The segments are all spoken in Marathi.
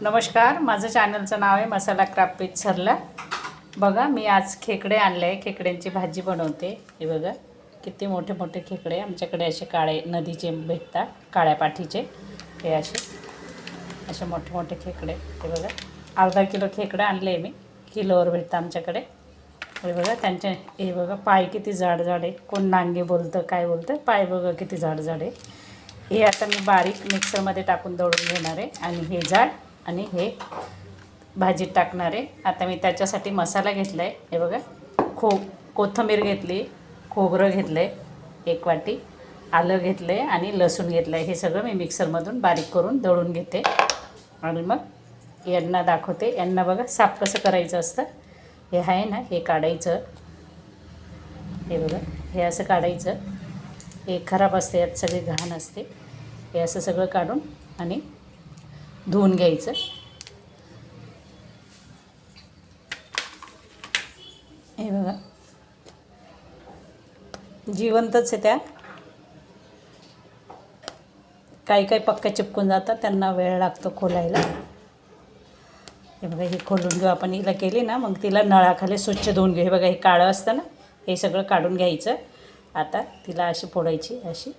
नमस्कार, माझं चॅनलचं नाव आहे मसाला क्राफ्ट विथ सरला। बघा, मी आज खेकडे आणले आहे, खेकड्यांची भाजी बनवते। हे बघा किती मोठे मोठे खेकडे आमच्याकडे असे काळे नदीचे भेटतात, काळ्या पाठीचे। हे असे मोठे मोठे खेकडे। हे बघा अर्धा किलो खेकडे आणले मी, किलोवर भेटतं आमच्याकडे। हे बघा त्यांचे हे बघा पाय किती जाड जाड आहे, कोण नांगे बोलतं काय बोलतं, पाय बघा किती जाड जाड आहे। हे आता मी बारीक मिक्सरमध्ये टाकून दळून घेणार आहे आणि हे जाड आणि हे भाजीत टाकणार आहे। आता मी त्याच्यासाठी मसाला घेतला आहे। हे बघा कोथिंबीर घेतली, खोबरं घेतलं आहे 1 वाटी, आलं घेतलं आहे आणि लसूण घेतलं आहे। हे सगळं मी मिक्सरमधून बारीक करून दळून घेते आणि मग यांना दाखवते। यांना बघा साफ कसं करायचं असतं। हे आहे ना, हे काढायचं। हे बघा हे असं काढायचं, हे खराब असते, यात सगळी घाण असते। हे असं सगळं काढून आणि धुवून घ्यायचं। हे बघा जिवंतच आहे, त्या काही काही पक्क्या चिपकून जातात, त्यांना वेळ लागतो खोलायला। हे बघा हे खोलून घेऊ आपण। हिला केली ना मग तिला नळाखाली स्वच्छ धुवून घेऊ। हे बघा हे काळं असतं ना, हे सगळं काढून घ्यायचं। आता तिला अशी फोडायची, अशी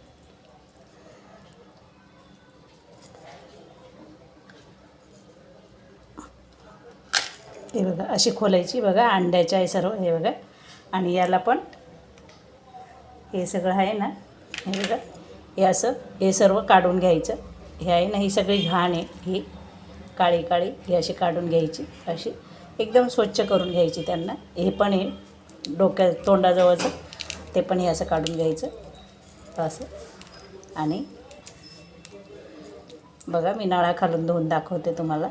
हे बघा अशी खोलायची। बघा अंड्याच्या आहे सर्व। हे बघा आणि याला पण हे सगळं आहे ना, हे बघा हे असं हे सर्व काढून घ्यायचं। हे आहे ना, ही सगळी घाण आहे, ही काळी काळी, ही अशी काढून घ्यायची, अशी एकदम स्वच्छ करून घ्यायची त्यांना। हे पण आहे तोंडाजवळचं, ते पण हे असं काढून घ्यायचं असं। आणि बघा मी नळाखालून धुवून दाखवते तुम्हाला।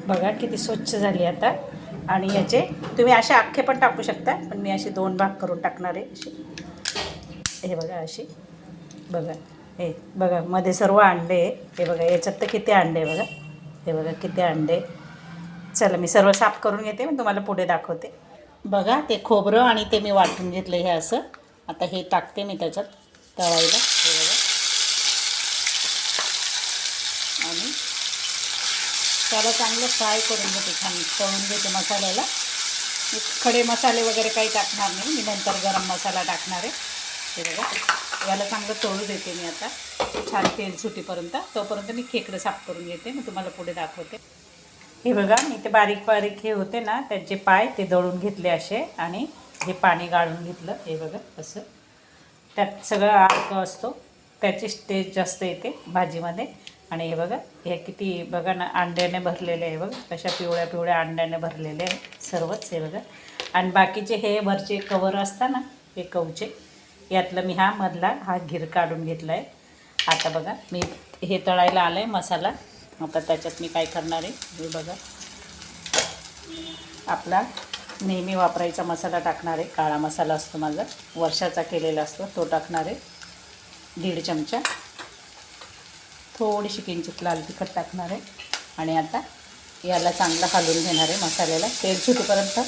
बघा किती स्वच्छ झाली आता। आणि याचे तुम्ही असे अख्खे पण टाकू शकता, पण मी असे 2 भाग करून टाकणार आहे असे। हे बघा अशी, बघा हे बघा मध्ये सर्व अंडे आहे। हे बघा याच्यात तर किती अंडे आहे बघा। हे बघा किती अंडे। चला मी सर्व साफ करून घेते, मी तुम्हाला पुढे दाखवते। बघा ते खोबरं आणि ते मी वाटून घेतलं हे असं। आता हे टाकते मी त्याच्यात तळायला। हे बघा आणि त्याला चांगलं फ्राय करून घेते, छान तळून घेते मसाल्याला। खडे मसाले वगैरे काही टाकणार नाही मी, नंतर गरम मसाला टाकणार आहे। हे बघा याला चांगलं तळू देते मी आता, छान तेल सुटीपर्यंत। तोपर्यंत मी खेकडं साफ करून घेते, मी तुम्हाला पुढे दाखवते। हे बघा मी ते बारीक बारीक हे होते ना त्याचे पाय, ते दळून घेतले असे आणि हे पाणी गाळून घेतलं। हे बघा असं, त्यात सगळं अर्क असतो, त्याची टेस्ट जास्त येते भाजीमध्ये। आणि हे बघा हे किती बघा ना अंड्याने भरलेले आहे बघा, कशा पिवळ्या पिवळ्या अंड्याने भरलेले आहे सर्वच। हे बघा आणि बाकीचे हे वरचे कवर असतात ना, हे कवचे, यातलं मी हा मधला हा गीर काढून घेतला आहे। आता बघा मी हे तळायला आलं आहे मसाला। आता त्याच्यात मी काय करणार आहे, हे बघा आपला नेहमी वापरायचा मसाला टाकणार आहे। काळा मसाला असतो माझा, वर्षाचा केलेला असतो, तो टाकणार आहे 1.5 चमचा। थोडीशी किंचित लाल तिखट टाकणार आहे आणि आता याला चांगलं हलवून घेणार आहे मसाल्याला। तेल सुटेपर्यंत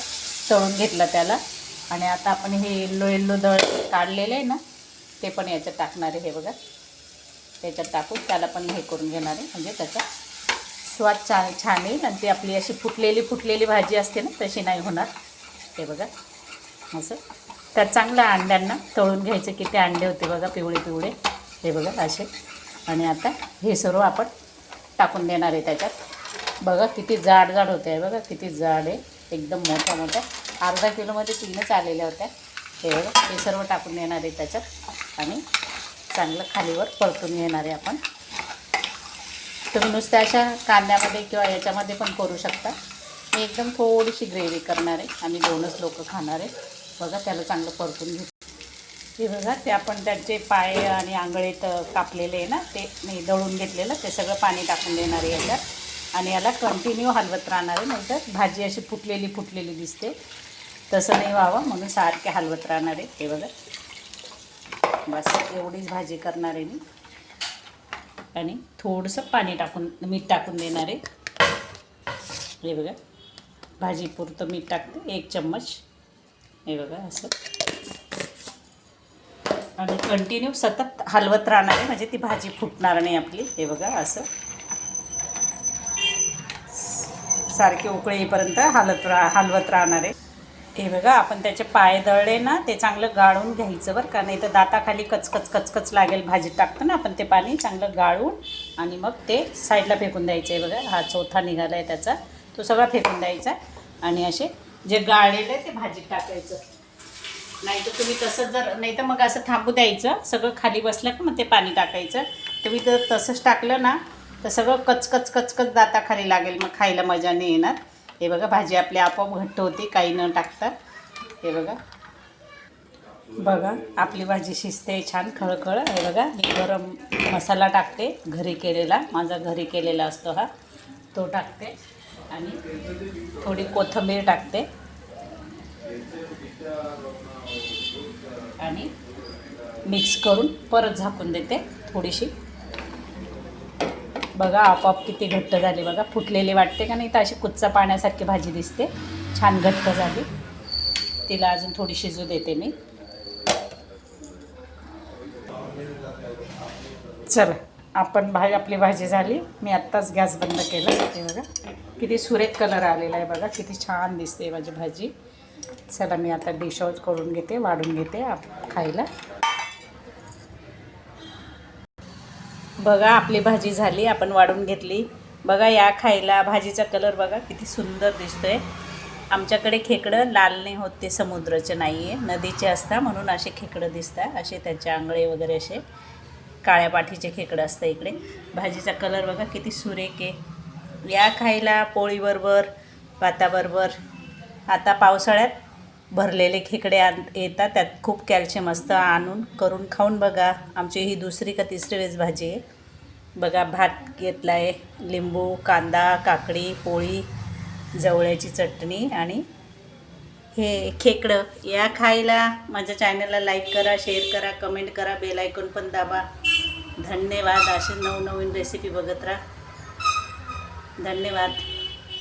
तळून घेतलं त्याला। आणि आता आपण हे येल्लो येल्लो दळ काढलेलं आहे ना, ते पण याच्यात टाकणार आहे। हे बघा त्याच्यात टाकून त्याला पण हे करून घेणार आहे, म्हणजे त्याचा स्वाद छान येईल आणि ती आपली अशी फुटलेली भाजी असते ना, तशी नाही होणार। हे बघा असं त्यात चांगलं अंड्यांना तळून घ्यायचं। किती अंडे होते बघा पिवळे पिवळे, हे बघा असे। आणि आता हे सर्व आपण टाकून देणार आहे त्याच्यात। बघा किती जाड जाड होते आहे, बघा किती जाड आहे, एकदम मोठ्या मोठ्या। अर्धा किलोमध्ये 3च आलेल्या होत्या। हे बघा हे सर्व टाकून देणार आहे त्याच्यात आणि चांगलं खालीवर परतून घेणार आहे आपण। तुम्ही नुसत्या अशा कांद्यामध्ये किंवा याच्यामध्ये पण करू शकता। मी एकदम थोडीशी ग्रेव्ही करणार आहे, आम्ही 2च लोक खाणार आहे। बघा त्याला चांगलं परतून घेऊ। हे बघा ते आपण त्याचे पाय आणि आंगळीत कापलेले आहे ना, ते मी दळून घेतलेलं, ते सगळं पाणी टाकून देणार आहे याच्यात। आणि याला कंटिन्यू हलवत राहणार आहे, नाहीतर भाजी अशी फुटलेली दिसते, तसं नाही व्हावं म्हणून सारखे हलवत राहणार आहे। हे बघा बस एवढीच भाजी करणार आहे मी। आणि थोडंसं पाणी टाकून मीठ टाकून देणार आहे. हे बघा भाजीपुरतं मीठ टाकते 1 चम्मच. हे बघा असं आणि कंटिन्यू सतत हलवत राहणार आहे म्हणजे ती भाजी फुटणार नाही आपली. हे बघा असं सारखे उकळे येईपर्यंत हलवत राहणार आहे. हे बघा आपण त्याचे पाय दळले ना ते चांगलं गाळून घ्यायचं बरं का, नाही तर दाताखाली कचकच लागेल. भाजीत टाकतं ना आपण ते पाणी चांगलं गाळून आणि मग ते साईडला फेकून द्यायचं आहे. बघा हा चौथा निघाला आहे त्याचा, तो सगळा फेकून द्यायचा आणि असे जे गाळलेलं आहे ते भाजीत टाकायचं. नाही तर तुम्ही तसंच जर नाही तर मग असं थांबू द्यायचं, सगळं खाली बसलं का मग ते पाणी टाकायचं. तुम्ही जर तसंच टाकलं ना तर सगळं कचकच दाताखाली लागेल, मग खायला मजा नाही येणार. हे बघा भाजी आपली आपोआप घट्ट होती काही न टाकता. हे बघा बघा आपली भाजी शिजते छान खळखळ. हे बघा मी गरम मसाला टाकते घरी केलेला, माझा घरी केलेला असतो हा, तो टाकते आणि थोडी कोथिंबीर टाकते आणि मिक्स करून परत झाकून देते थोडीशी. बघा आपोआप किती घट्ट झाली बघा, फुटलेली वाटते का नाही तर अशी कुच्चा पाण्यासारखी भाजी दिसते, छान घट्ट झाली. तिला अजून थोडी शिजू देते मी. चला आपली भाजी झाली. मी आत्ताच गॅस बंद केला. हे बघा किती सुरेख कलर आलेला आहे, बघा किती छान दिसते माझी भाजी. चला मी आता डिश आउट करून घेते, वाढून घेते खायला. बघा आपली भाजी झाली, आपण वाढून घेतली. बघा या खायला भाजीचा कलर बघा किती सुंदर दिसतोय. आमच्याकडे खेकडं लाल नाही होत, ते समुद्राचे नाही आहे, नदीचे असतात म्हणून असे खेकडं दिसतात. असे त्याचे आंगळे वगैरे असे काळ्या पाठीचे खेकडं असतं इकडे. भाजीचा कलर बघा किती सुरेख आहे. या खायला पोळीबरोबर भाताबरोबर. आता पावसाळ्यात भरलेले खेकडे येतात, त्यात खूप कॅल्शियम असतं. आणून करून खाऊन बघा. आमची ही दुसरी का तिसरी वेळेस भाजी आहे. बघा भात घेतला आहे, लिंबू, कांदा, काकडी, पोळी, जवळ्याची चटणी आणि हे खेकडं. या खायला माझ्या चॅनलला लाईक करा, शेअर करा, कमेंट करा, बेल आयकॉन पण दाबा. धन्यवाद. असे नवनवीन रेसिपी बघत राहा. धन्यवाद.